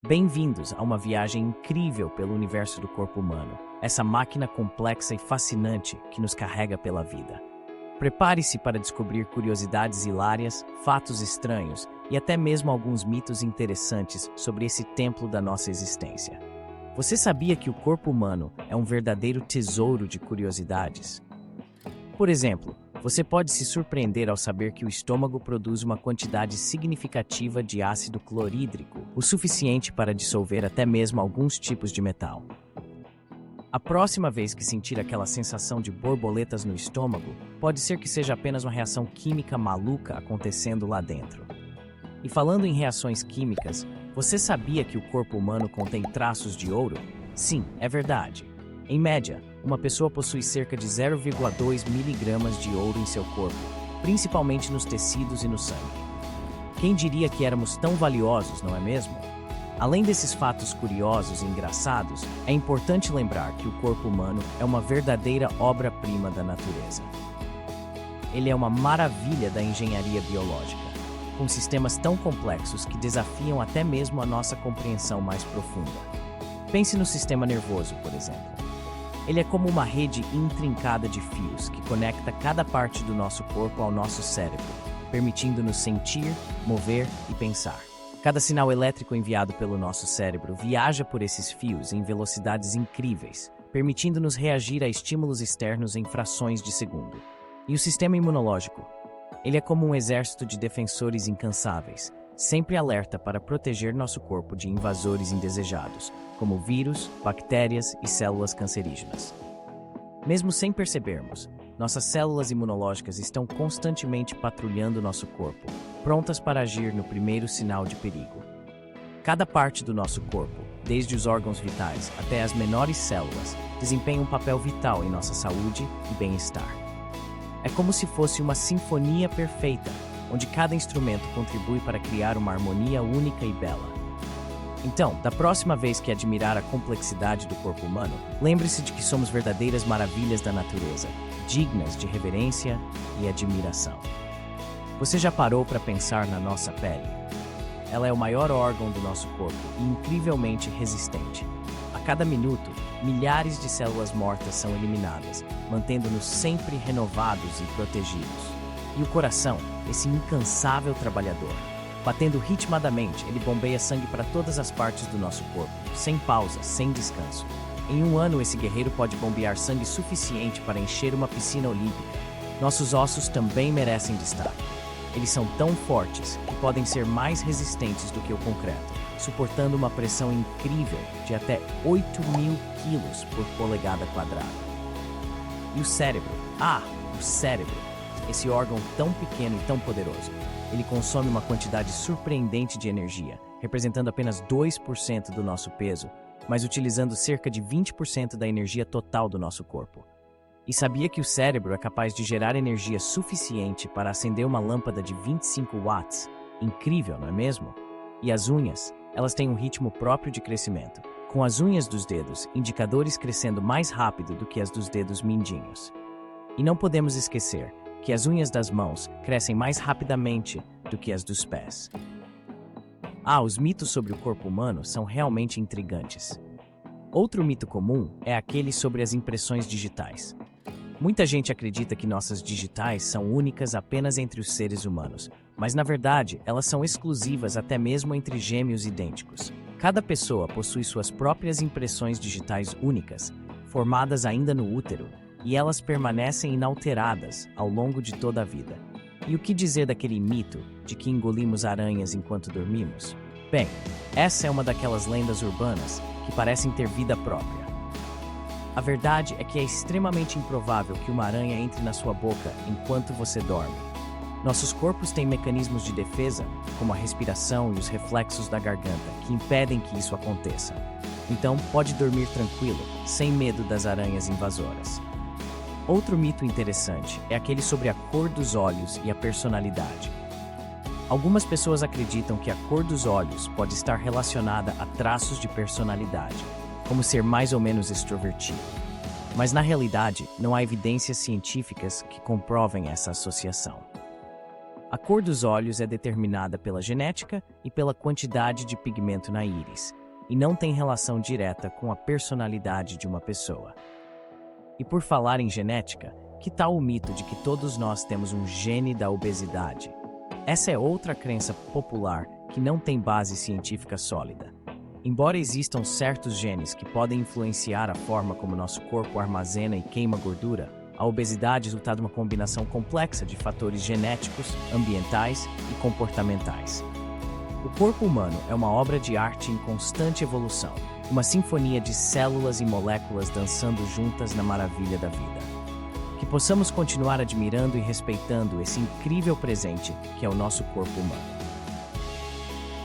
Bem-vindos a uma viagem incrível pelo universo do corpo humano, essa máquina complexa e fascinante que nos carrega pela vida. Prepare-se para descobrir curiosidades hilárias, fatos estranhos e até mesmo alguns mitos interessantes sobre esse templo da nossa existência. Você sabia que o corpo humano é um verdadeiro tesouro de curiosidades? Por exemplo, você pode se surpreender ao saber que o estômago produz uma quantidade significativa de ácido clorídrico, o suficiente para dissolver até mesmo alguns tipos de metal. A próxima vez que sentir aquela sensação de borboletas no estômago, pode ser que seja apenas uma reação química maluca acontecendo lá dentro. E falando em reações químicas, você sabia que o corpo humano contém traços de ouro? Sim, é verdade. Em média, uma pessoa possui cerca de 0,2 miligramas de ouro em seu corpo, principalmente nos tecidos e no sangue. Quem diria que éramos tão valiosos, não é mesmo? Além desses fatos curiosos e engraçados, é importante lembrar que o corpo humano é uma verdadeira obra-prima da natureza. Ele é uma maravilha da engenharia biológica, com sistemas tão complexos que desafiam até mesmo a nossa compreensão mais profunda. Pense no sistema nervoso, por exemplo. Ele é como uma rede intrincada de fios que conecta cada parte do nosso corpo ao nosso cérebro, permitindo-nos sentir, mover e pensar. Cada sinal elétrico enviado pelo nosso cérebro viaja por esses fios em velocidades incríveis, permitindo-nos reagir a estímulos externos em frações de segundo. E o sistema imunológico? Ele é como um exército de defensores incansáveis, sempre alerta para proteger nosso corpo de invasores indesejados, como vírus, bactérias e células cancerígenas. Mesmo sem percebermos, nossas células imunológicas estão constantemente patrulhando nosso corpo, prontas para agir no primeiro sinal de perigo. Cada parte do nosso corpo, desde os órgãos vitais até as menores células, desempenha um papel vital em nossa saúde e bem-estar. É como se fosse uma sinfonia perfeita, onde cada instrumento contribui para criar uma harmonia única e bela. Então, da próxima vez que admirar a complexidade do corpo humano, lembre-se de que somos verdadeiras maravilhas da natureza, dignas de reverência e admiração. Você já parou para pensar na nossa pele? Ela é o maior órgão do nosso corpo e incrivelmente resistente. A cada minuto, milhares de células mortas são eliminadas, mantendo-nos sempre renovados e protegidos. E o coração, esse incansável trabalhador. Batendo ritmadamente, ele bombeia sangue para todas as partes do nosso corpo, sem pausa, sem descanso. Em um ano, esse guerreiro pode bombear sangue suficiente para encher uma piscina olímpica. Nossos ossos também merecem destaque. Eles são tão fortes que podem ser mais resistentes do que o concreto, suportando uma pressão incrível de até 8.000 quilos por polegada quadrada. E o cérebro? O cérebro! Esse órgão tão pequeno e tão poderoso. Ele consome uma quantidade surpreendente de energia, representando apenas 2% do nosso peso, mas utilizando cerca de 20% da energia total do nosso corpo. E sabia que o cérebro é capaz de gerar energia suficiente para acender uma lâmpada de 25 watts? Incrível, não é mesmo? E as unhas? Elas têm um ritmo próprio de crescimento, com as unhas dos dedos, indicadores crescendo mais rápido do que as dos dedos mindinhos. E não podemos esquecer que as unhas das mãos crescem mais rapidamente do que as dos pés. Os mitos sobre o corpo humano são realmente intrigantes. Outro mito comum é aquele sobre as impressões digitais. Muita gente acredita que nossas digitais são únicas apenas entre os seres humanos, mas na verdade elas são exclusivas até mesmo entre gêmeos idênticos. Cada pessoa possui suas próprias impressões digitais únicas, formadas ainda no útero, e elas permanecem inalteradas ao longo de toda a vida. E o que dizer daquele mito de que engolimos aranhas enquanto dormimos? Bem, essa é uma daquelas lendas urbanas que parecem ter vida própria. A verdade é que é extremamente improvável que uma aranha entre na sua boca enquanto você dorme. Nossos corpos têm mecanismos de defesa, como a respiração e os reflexos da garganta, que impedem que isso aconteça. Então, pode dormir tranquilo, sem medo das aranhas invasoras. Outro mito interessante é aquele sobre a cor dos olhos e a personalidade. Algumas pessoas acreditam que a cor dos olhos pode estar relacionada a traços de personalidade, como ser mais ou menos extrovertido. Mas na realidade, não há evidências científicas que comprovem essa associação. A cor dos olhos é determinada pela genética e pela quantidade de pigmento na íris, e não tem relação direta com a personalidade de uma pessoa. E por falar em genética, que tal o mito de que todos nós temos um gene da obesidade? Essa é outra crença popular que não tem base científica sólida. Embora existam certos genes que podem influenciar a forma como nosso corpo armazena e queima gordura, a obesidade resulta de uma combinação complexa de fatores genéticos, ambientais e comportamentais. O corpo humano é uma obra de arte em constante evolução, uma sinfonia de células e moléculas dançando juntas na maravilha da vida. Que possamos continuar admirando e respeitando esse incrível presente que é o nosso corpo humano.